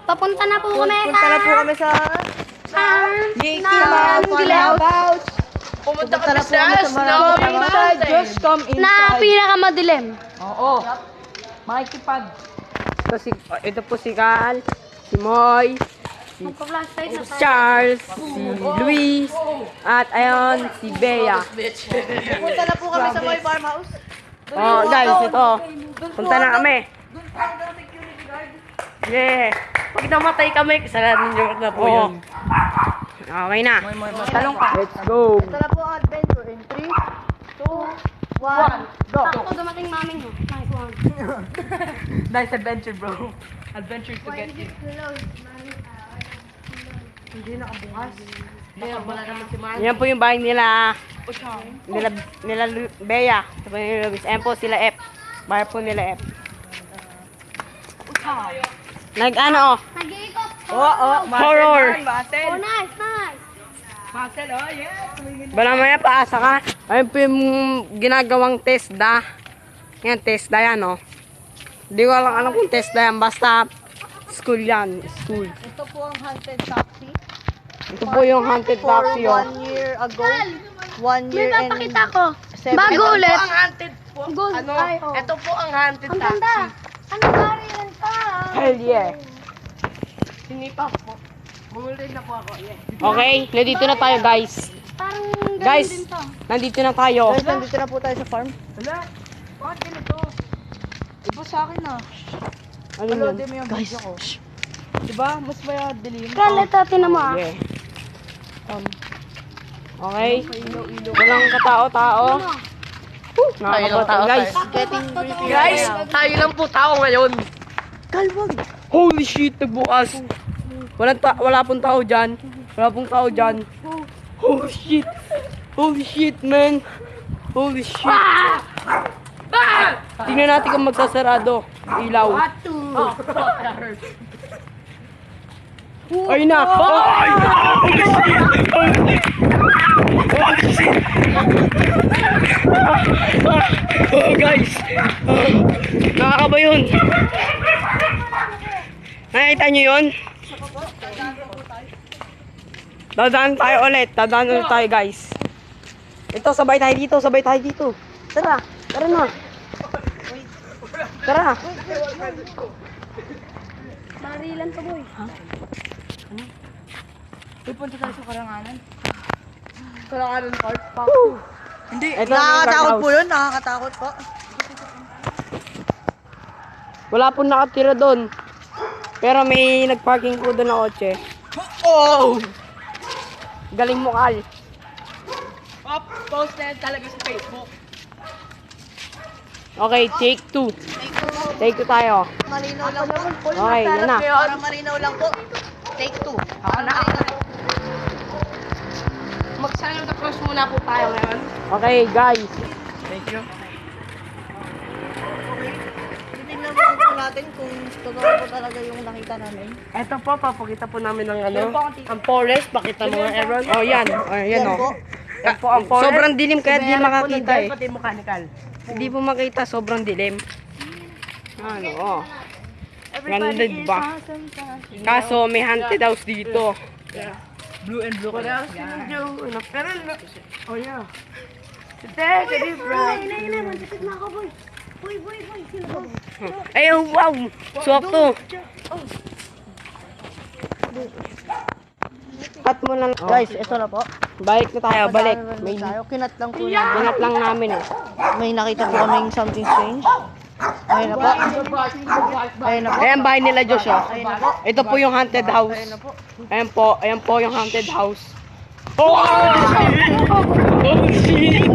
Papunta na po kami. Punta na po kami sa Yankee Farmhouse. Pumunta Punta na kami po kami sa Marami Inside. Just come Na inside. pinakamadilim. Oo. Makikipag. Ito po si Kaan, si Moy, Magpa-flashlight na tayo. Charles, si Luis, at ayun, si Bea. Punta na po kami sa Moy Farmhouse. Oh, guys, ito. Punta na kami. Yeah. Pag namatay kami, kasalanan nyo na po yun. Okay na. Talong ka. Let's go. Punta na po ang adventure in 3, 2, 1, go! Ako dumating maming ho. Nice one. Nice adventure, bro. Adventure to get you. Hindi nakabukas. Wala naman si Mark. Yan po yung bahay nila. Nila Bea. Ito po yung Luis. Ayan po sila F. Bahay po nila F. Nag-ano oh. Nag-iikot. Horror. Oh, nice, nice. Bala maya paasa ka. Ayun po yung ginagawang TESDA. Yan, TESDA yan oh. Hindi ko alam kung TESDA yan. Basta school yan. School. Ito po ang haunted taxi. Ito po yung haunted taxi oh. 1 year ago. 1 May year and papakita ko. 7 Bago ulit. Ito po ang haunted po. Gold. Ano? Ay, oh. Ito po ang haunted Ang taxi. ganda. Ano bari yan pa? Hell yeah. Sinipa po. Bumulid na po ako. Yeah. Okay, nandito na tayo guys. Parang ganun Guys, din to. nandito na tayo. Guys, nandito na po tayo sa farm. Wala. Bakit ganito? Iba sa akin na. Ano yun? Mo yung video ko. Diba? Mas dilim. Kala ito, tinan mo ah. Yeah. Okay. Walang katao-tao. Nakakabot guys. Getting creepy. Guys, tayo lang po tao ngayon. Kalwag. Holy shit, nagbukas. Wala pong tao dyan. Wala pong tao dyan. Holy shit. Holy shit, man. Holy shit. Tingnan natin kung magsasarado. Ilaw. Ay na. Ay! Oh, guys. Nakakaba yun. Nakita nyo yun? Dadaan tayo ulit. Dadaan ulit tayo guys. Ito, sabay tayo dito. Sabay tayo dito. Tara. Tara na. Tara. Barilan to boy. Punta tayo sa Karangalan. Karangalan Park. Hindi. Ito, Nakakatakot yung po yun. Nakakatakot po. Wala pong nakatira doon. Pero may nagparking po doon na kotse. Oh! Galing mo, Kal. Post na yan talaga sa Facebook. Okay, take 2. Take 2 tayo. Marinaw lang po. Okay, yan na. Para marinaw lang po. Take 2. Ako na. Mag-sign of the cross muna po tayo ngayon. Okay, guys. Thank you. Titignan po natin kung totoo po talaga yung nakita namin. Ito po, papakita po namin ng ano. Yan po ang Ang forest, pakita mo nga, Aaron. Oh, yan. Oh, yan, Yan po. oh. Yan po ang forest. Sobrang dilim kaya di makakita eh. Pati mechanical. Hindi po makita, sobrang dilim. Ano, oh. Ganda ba? Kaso may haunted house dito. Blue and blue. Pero, oh yeah. Ina, mantikit na ako boy. Boy. Sino ba? Ay, wow! Swak to. Cut mo na. Guys, ito na po. Balik na tayo, balik. May Kinat lang po namin. binat lang namin eh. May nakita po kaming something strange. Ayun na po. Ayun na po. Ayan bahay nila Joshua. Ayun na po. Ito po yung haunted house. Ayun na po. Ayan po yung haunted house. Oh! Oh shit!